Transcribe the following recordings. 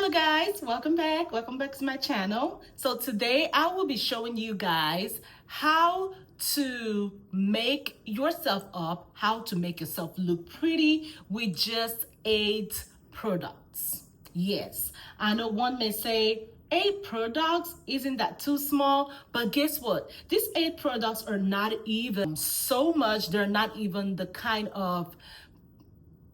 Hello guys, welcome back to my channel. So today I will be showing you guys how to make yourself up, how to make yourself look pretty with just 8 products. Yes, I know one may say 8 products, isn't that too small? But guess what? These 8 products are not even so much, they're not even the kind of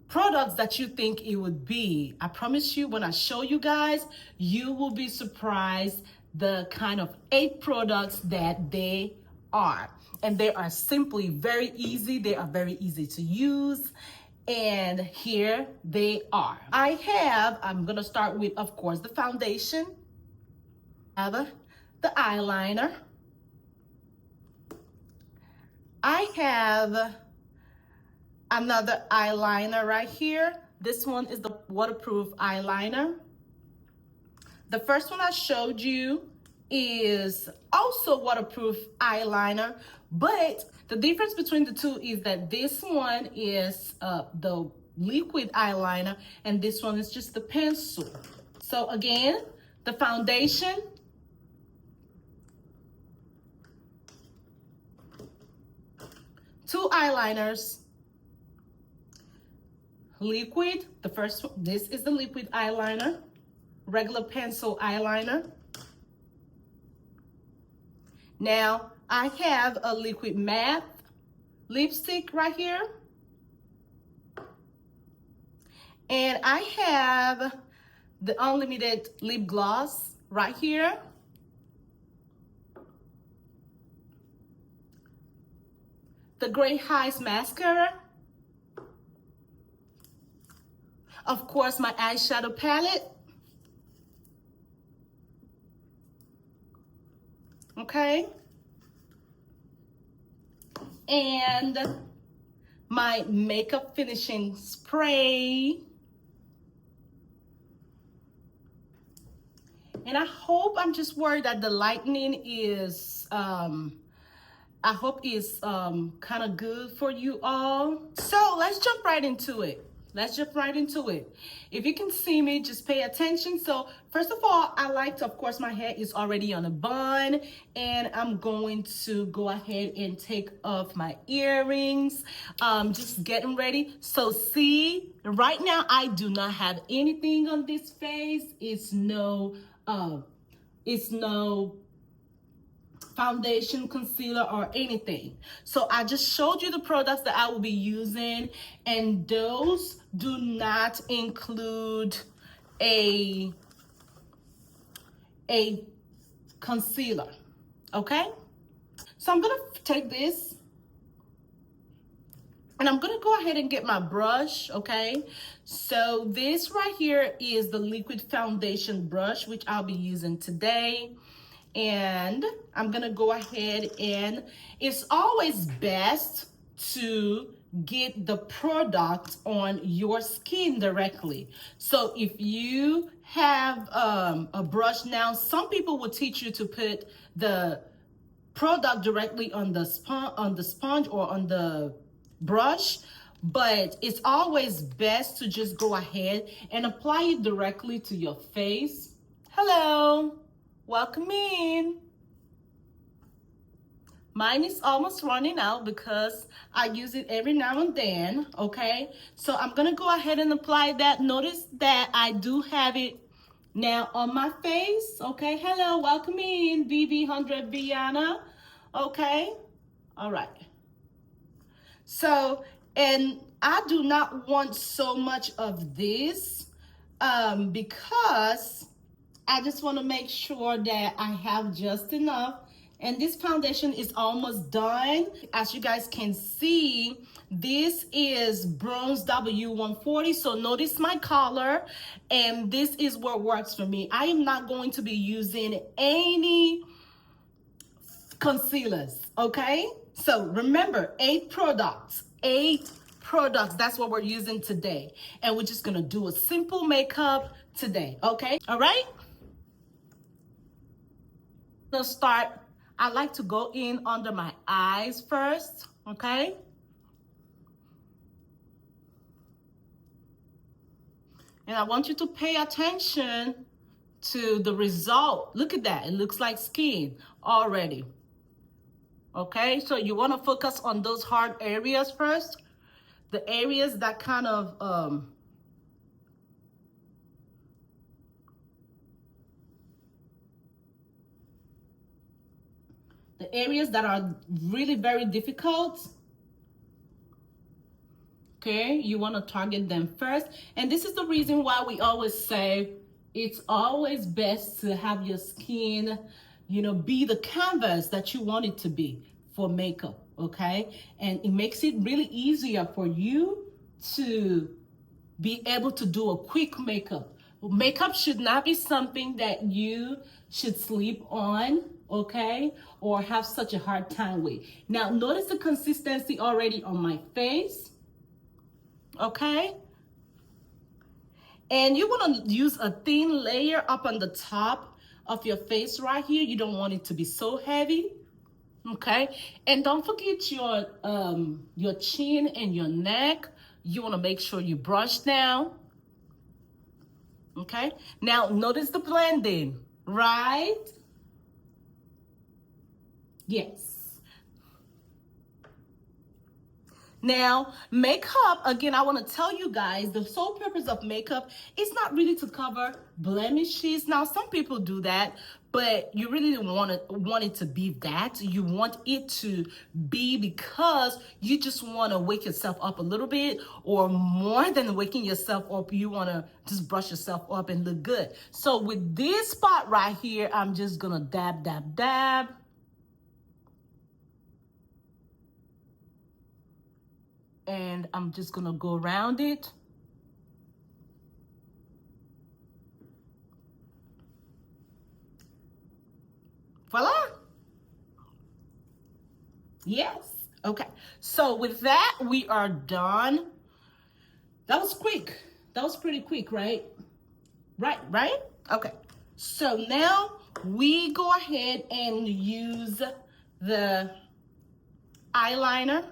products that you think it would be. I promise you, when I show you guys, you will be surprised the kind of 8 products that they are. And they are simply very easy. They are very easy to use. And here they are. I'm gonna start with, of course, the foundation. I have the eyeliner. I have another eyeliner right here. This one is the waterproof eyeliner. The first one I showed you is also waterproof eyeliner, but the difference between the two is that this one is the liquid eyeliner and this one is just the pencil. So again, the foundation, two eyeliners, liquid, the first one, this is the liquid eyeliner, regular pencil eyeliner. Now I have a liquid matte lipstick right here, and I have the unlimited lip gloss right here. The Great Heights mascara. Of course, my eyeshadow palette. Okay. And my makeup finishing spray. And I'm just worried that the lightning is, I hope it's kind of good for you all. So let's jump right into it. If you can see me, just pay attention. So first of all, of course, my hair is already on a bun, and I'm going to go ahead and take off my earrings. Just getting ready. So see, right now I do not have anything on this face. It's no foundation, concealer, or anything. So I just showed you the products that I will be using, and those do not include a concealer. Okay, so I'm gonna take this and I'm gonna go ahead and get my brush. Okay, so this right here is the liquid foundation brush, which I'll be using today. And I'm gonna go ahead, and it's always best to get the product on your skin directly. So if you have a brush, now some people will teach you to put the product directly on the sponge or on the brush, but it's always best to just go ahead and apply it directly to your face. Hello. Welcome in. Mine is almost running out because I use it every now and then, okay? So I'm gonna go ahead and apply that. Notice that I do have it now on my face, okay? Hello, welcome in, BB100 Viana, okay? All right. So, and I do not want so much of this because I just want to make sure that I have just enough. And this foundation is almost done. As you guys can see, this is Bronze W140. So notice my color, and this is what works for me. I am not going to be using any concealers, okay? So remember, 8 products. That's what we're using today. And we're just gonna do a simple makeup today, okay? All right? To start, I like to go in under my eyes first, okay? And I want you to pay attention to the result. Look at that. It looks like skin already. Okay, so you want to focus on those hard areas first. The areas that kind of the areas that are really very difficult. Okay, you want to target them first. And this is the reason why we always say it's always best to have your skin, be the canvas that you want it to be for makeup. Okay, and it makes it really easier for you to be able to do a quick makeup. Makeup should not be something that you should sleep on, okay, or have such a hard time with. Now, notice the consistency already on my face, okay? And you want to use a thin layer up on the top of your face right here. You don't want it to be so heavy, okay? And don't forget your chin and your neck. You want to make sure you brush down. Okay, now notice the blending, right? Yes. Now, makeup, again, I want to tell you guys, the sole purpose of makeup is not really to cover blemishes. Now, some people do that, but you really don't want it to be that. You want it to be because you just want to wake yourself up a little bit, or more than waking yourself up, you want to just brush yourself up and look good. So with this spot right here, I'm just going to dab, dab, dab. And I'm just gonna go around it. Voila. Yes. Okay. So with that, we are done. That was quick. That was pretty quick, right? Right? Okay. So now we go ahead and use the eyeliner.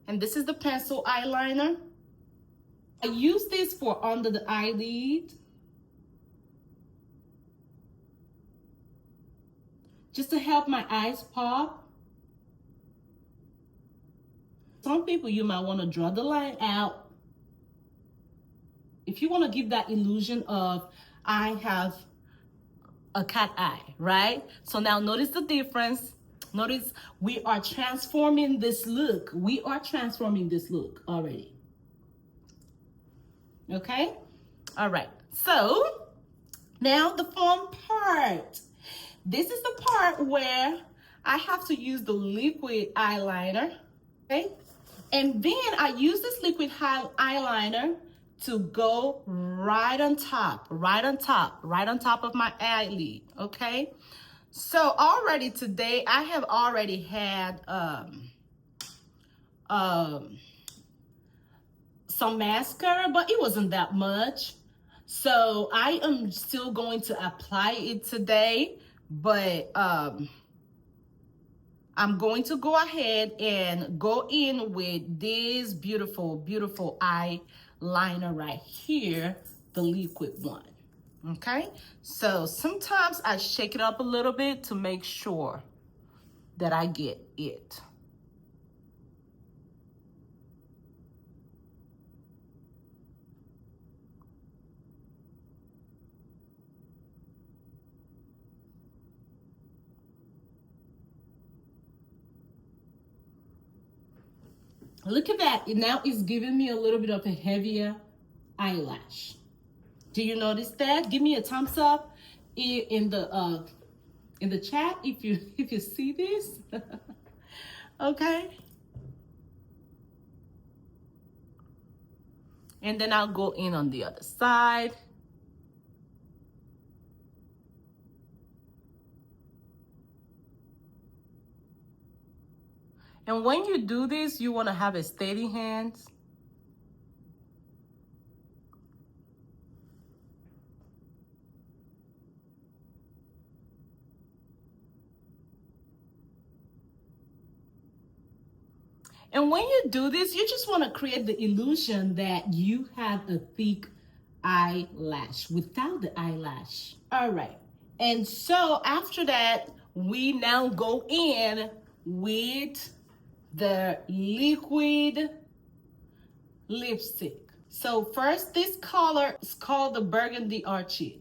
And this is the pencil eyeliner. I use this for under the eyelid, just to help my eyes pop. Some people, you might want to draw the line out if you want to give that illusion of I have a cat eye, right? So now notice the difference. Notice we are transforming this look. We are transforming this look already. Okay? All right. So now the fun part. This is the part where I have to use the liquid eyeliner. Okay? And then I use this liquid eyeliner to go right on top of my eyelid, okay? So already today, I have already had some mascara, but it wasn't that much. So I am still going to apply it today, but I'm going to go ahead and go in with this beautiful, beautiful eyeliner right here, the liquid one. Okay, so sometimes I shake it up a little bit to make sure that I get it. Look at that. Now it's giving me a little bit of a heavier eyelash. Do you notice that? Give me a thumbs up in the chat if you see this. Okay. And then I'll go in on the other side. And when you do this, you want to have a steady hand. And when you do this, you just want to create the illusion that you have a thick eyelash without the eyelash. All right. And so after that, we now go in with the liquid lipstick. So first, this color is called the Burgundy Orchid.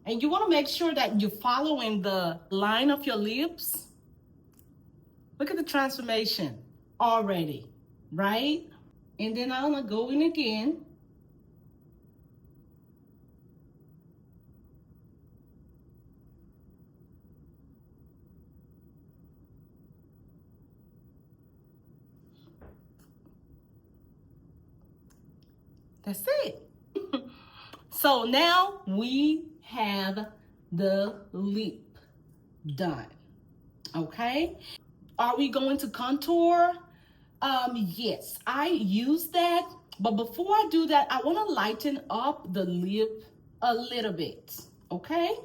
And you want to make sure that you're following the line of your lips. Look at the transformation already, right? And then I'm going to go in again. That's it. So now we have the lip done. Okay. Are we going to contour? Yes, I use that. But before I do that, I want to lighten up the lip a little bit. Okay.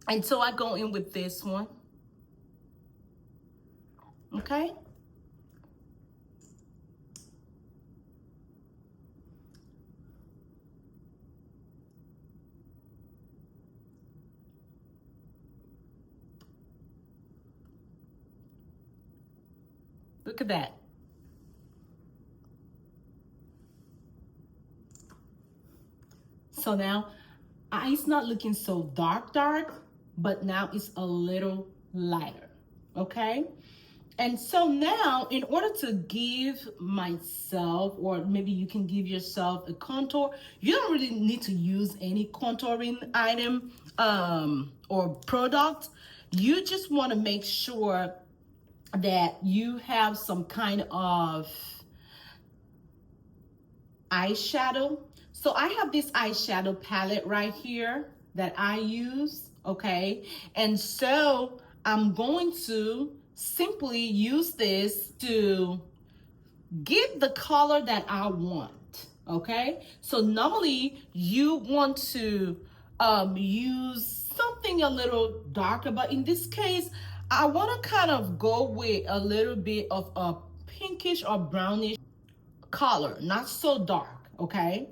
And so I go in with this one. Okay. Look at that. So now it's not looking so dark, but now it's a little lighter. Okay. And so now, in order to give myself, or maybe you can give yourself a contour, you don't really need to use any contouring item or product. You just want to make sure that you have some kind of eyeshadow. So I have this eyeshadow palette right here that I use, okay? And so I'm going to simply use this to get the color that I want, okay? So normally you want to use something a little darker, but in this case, I want to kind of go with a little bit of a pinkish or brownish color, not so dark, okay?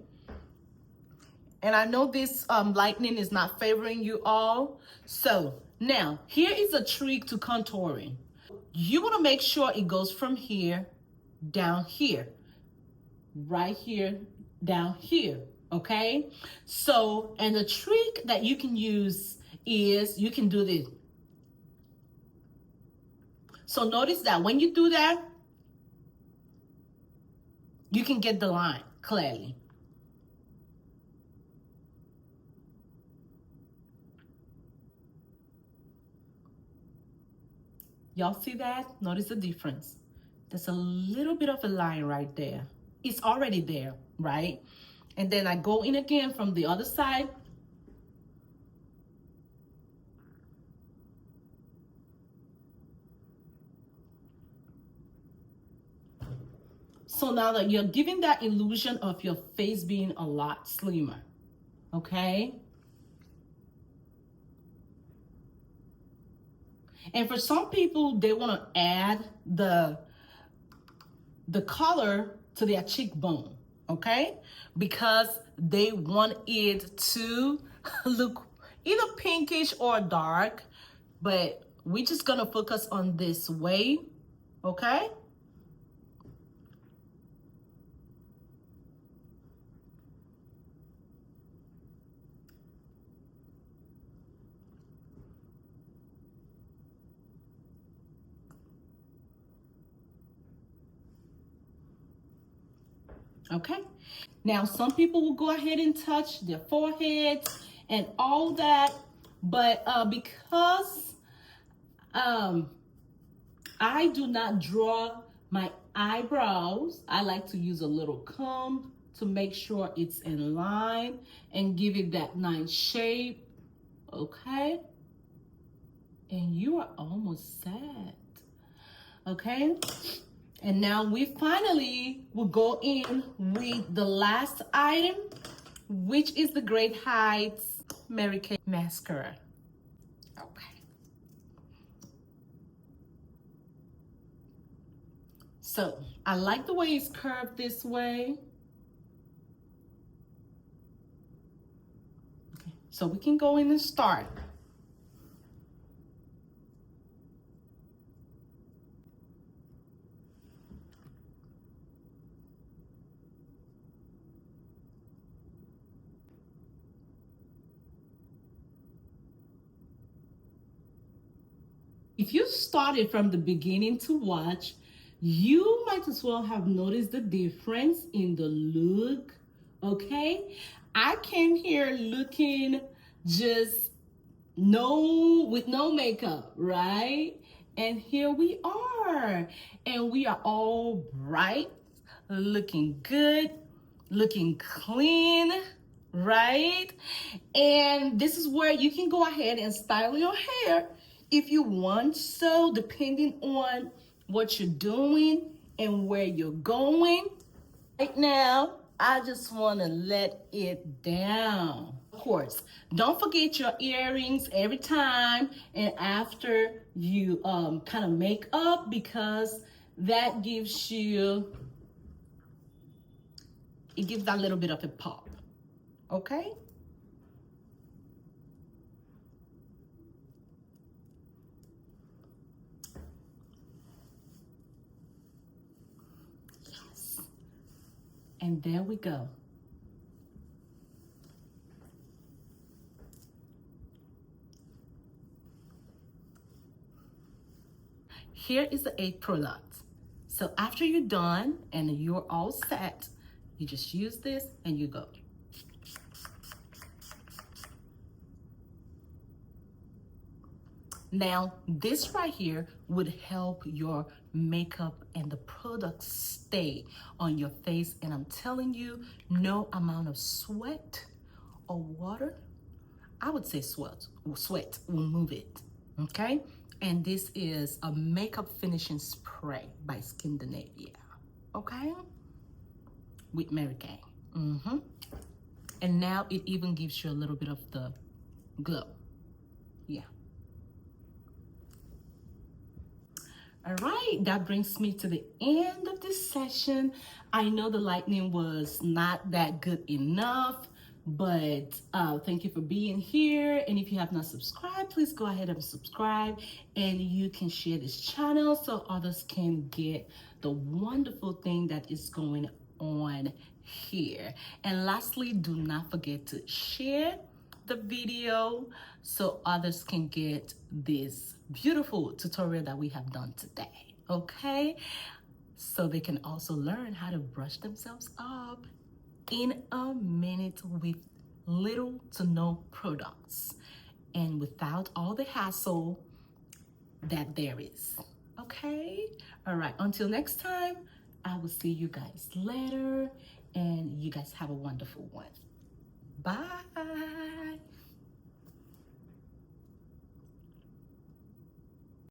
And I know this lightning is not favoring you all. So now here is a trick to contouring. You want to make sure it goes from here down here, right here, down here, okay? So, and the trick that you can use is you can do this. So notice that when you do that, you can get the line clearly. Y'all see that? Notice the difference. There's a little bit of a line right there. It's already there, right? And then I go in again from the other side. So now that you're giving that illusion of your face being a lot slimmer, okay? And for some people, they want to add the color to their cheekbone, okay? Because they want it to look either pinkish or dark, but we're just gonna focus on this way, okay? Okay. Now, some people will go ahead and touch their foreheads and all that, but because I do not draw My eyebrows, I like to use a little comb to make sure it's in line and give it that nice shape, okay? And you are almost set, okay? And now we finally will go in with the last item, which is the Great Heights Mary Kay mascara. Okay. So I like the way it's curved this way. Okay. So we can go in and start. If you started from the beginning to watch, you might as well have noticed the difference in the look, okay? I came here looking just with no makeup, right? And here we are. And we are all bright, looking good, looking clean, right? And this is where you can go ahead and style your hair if you want, so depending on what you're doing and where you're going. Right now, I just want to let it down. Of course, don't forget your earrings every time and after you kind of make up, because that gives you, it gives that little bit of a pop, okay? Yes. And there we go. Here is the 8 products. So after you're done and you're all set, you just use this and you go. Now, this right here would help your makeup and the products stay on your face. And I'm telling you, no amount of sweat or water, I would say sweat will move it, okay? And this is a makeup finishing spray by Skindinavia, okay? With Mary Kay. And now it even gives you a little bit of the glow, yeah. All right, that brings me to the end of this session. I know the lighting was not that good enough, but thank you for being here. And if you have not subscribed, please go ahead and subscribe, and you can share this channel so others can get the wonderful thing that is going on here. And lastly, do not forget to share the video so others can get this beautiful tutorial that we have done today, okay? So they can also learn how to brush themselves up in a minute with little to no products and without all the hassle that there is, okay? All right, until next time, I will see you guys later, and you guys have a wonderful one. Bye.